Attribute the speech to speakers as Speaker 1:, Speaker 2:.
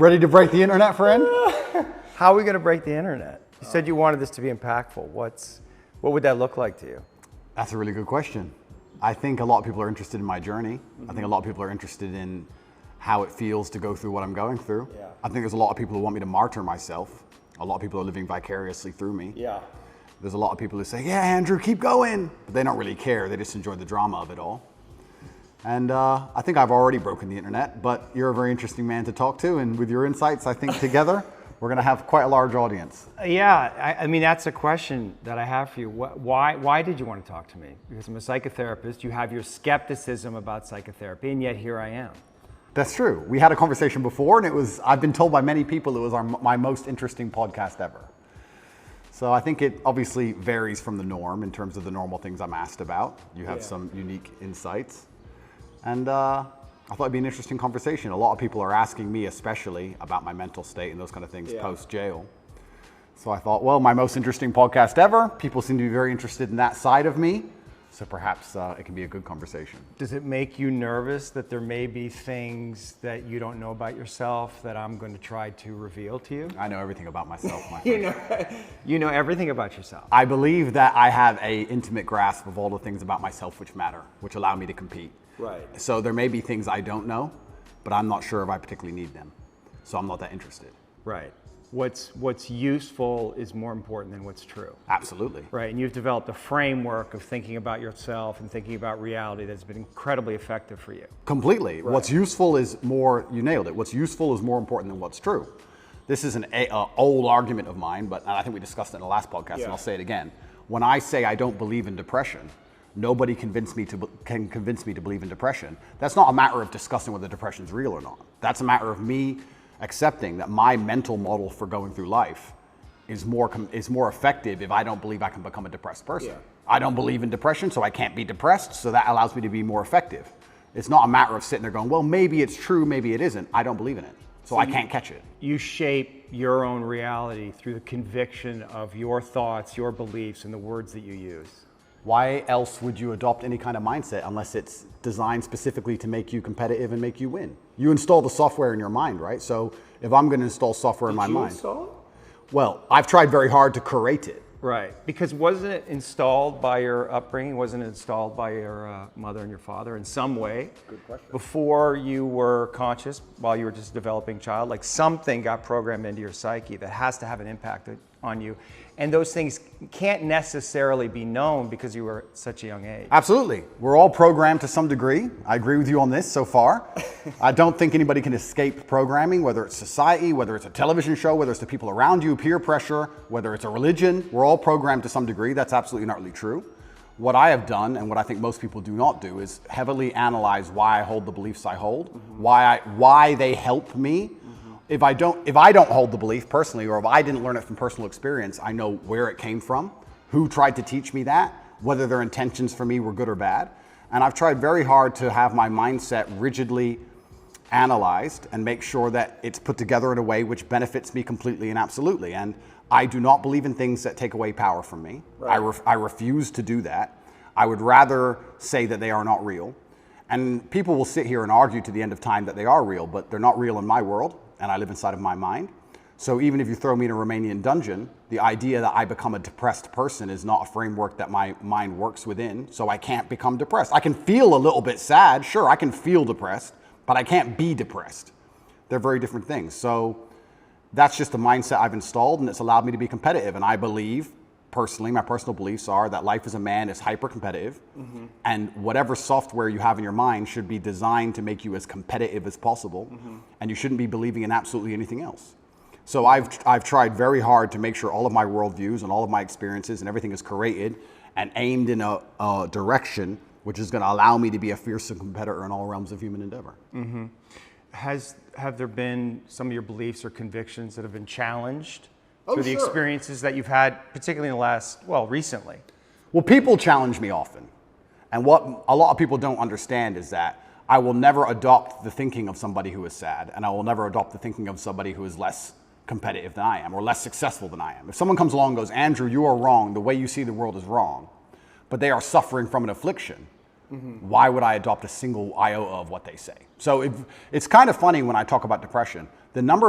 Speaker 1: Ready to break the internet, friend?
Speaker 2: How are we going to break the internet? You said you wanted this to be impactful. What would that look like to you?
Speaker 1: That's a really good question. I think a lot of people are interested in my journey. I think a lot of people are interested in how it feels to go through what I'm going through.
Speaker 2: Yeah.
Speaker 1: I think there's a lot of people who want me to martyr myself. A lot of people are living vicariously through me.
Speaker 2: Yeah.
Speaker 1: There's a lot of people who say, yeah, Andrew, keep going. But they don't really care. They just enjoy the drama of it all. And I think I've already broken the internet, but you're a very interesting man to talk to. And with your insights, I think together, we're going to have quite a large audience.
Speaker 2: Yeah, I mean, that's a question that I have for you. Why did you want to talk to me? Because I'm a psychotherapist. You have your skepticism about psychotherapy, and yet here I am.
Speaker 1: That's true. We had a conversation before, and I've been told by many people it was my most interesting podcast ever. So I think it obviously varies from the norm in terms of the normal things I'm asked about. You have some unique insights. And I thought it'd be an interesting conversation. A lot of people are asking me especially about my mental state and those kind of things post-jail. So I thought, well, my most interesting podcast ever. People seem to be very interested in that side of me. So perhaps it can be a good conversation.
Speaker 2: Does it make you nervous that there may be things that you don't know about yourself that I'm going to try to reveal to you?
Speaker 1: I know everything about myself, my friend.
Speaker 2: You know everything about yourself.
Speaker 1: I believe that I have an intimate grasp of all the things about myself which matter, which allow me to compete.
Speaker 2: Right.
Speaker 1: So there may be things I don't know, but I'm not sure if I particularly need them. So I'm not that interested.
Speaker 2: Right. What's useful is more important than what's true.
Speaker 1: Absolutely.
Speaker 2: Right, and you've developed a framework of thinking about yourself and thinking about reality that's been incredibly effective for you.
Speaker 1: Completely. Right. What's useful is more, you nailed it, what's useful is more important than what's true. This is an old argument of mine, but I think we discussed it in the last podcast, and I'll say it again. When I say I don't believe in depression, nobody can convince me to believe in depression. That's not a matter of discussing whether depression is real or not. That's a matter of me accepting that my mental model for going through life is more effective if I don't believe I can become a depressed person. Yeah. I don't believe in depression, so I can't be depressed, so that allows me to be more effective. It's not a matter of sitting there going, well, maybe it's true, maybe it isn't. I don't believe in it, so I can't catch it.
Speaker 2: You shape your own reality through the conviction of your thoughts, your beliefs, and the words that you use.
Speaker 1: Why else would you adopt any kind of mindset unless it's designed specifically to make you competitive and make you win? You install the software in your mind, right? So if I'm going to install software in my mind.
Speaker 2: Install it?
Speaker 1: Well, I've tried very hard to curate it.
Speaker 2: Right, because wasn't it installed by your upbringing? Wasn't it installed by your mother and your father in some way?
Speaker 1: Good question.
Speaker 2: Before you were conscious, while you were just a developing child, like something got programmed into your psyche that has to have an impact on you. And those things can't necessarily be known because you were at such a young age.
Speaker 1: Absolutely. We're all programmed to some degree. I agree with you on this so far. I don't think anybody can escape programming, whether it's society, whether it's a television show, whether it's the people around you, peer pressure, whether it's a religion. We're all programmed to some degree. That's absolutely not really true. What I have done, and what I think most people do not do, is heavily analyze why I hold the beliefs I hold, why they help me. If I don't hold the belief personally, or if I didn't learn it from personal experience, I know where it came from, who tried to teach me that, whether their intentions for me were good or bad. And I've tried very hard to have my mindset rigidly analyzed and make sure that it's put together in a way which benefits me completely and absolutely. And I do not believe in things that take away power from me. Right. I refuse to do that. I would rather say that they are not real. And people will sit here and argue to the end of time that they are real, but they're not real in my world. And I live inside of my mind. So even if you throw me in a Romanian dungeon, the idea that I become a depressed person is not a framework that my mind works within, so I can't become depressed. I can feel a little bit sad, sure, I can feel depressed, but I can't be depressed. They're very different things. So that's just the mindset I've installed, and it's allowed me to be competitive. And I believe, personally, my personal beliefs are that life as a man is hyper-competitive, and whatever software you have in your mind should be designed to make you as competitive as possible, and you shouldn't be believing in absolutely anything else. So I've tried very hard to make sure all of my worldviews and all of my experiences and everything is curated and aimed in a direction which is going to allow me to be a fearsome competitor in all realms of human endeavor. Have
Speaker 2: there been some of your beliefs or convictions that have been challenged through the experiences that you've had, particularly in the last, recently?
Speaker 1: Well, people challenge me often. And what a lot of people don't understand is that I will never adopt the thinking of somebody who is sad, and I will never adopt the thinking of somebody who is less competitive than I am or less successful than I am. If someone comes along and goes, Andrew, you are wrong, the way you see the world is wrong, but they are suffering from an affliction, why would I adopt a single iota of what they say? So it's kind of funny when I talk about depression. The number of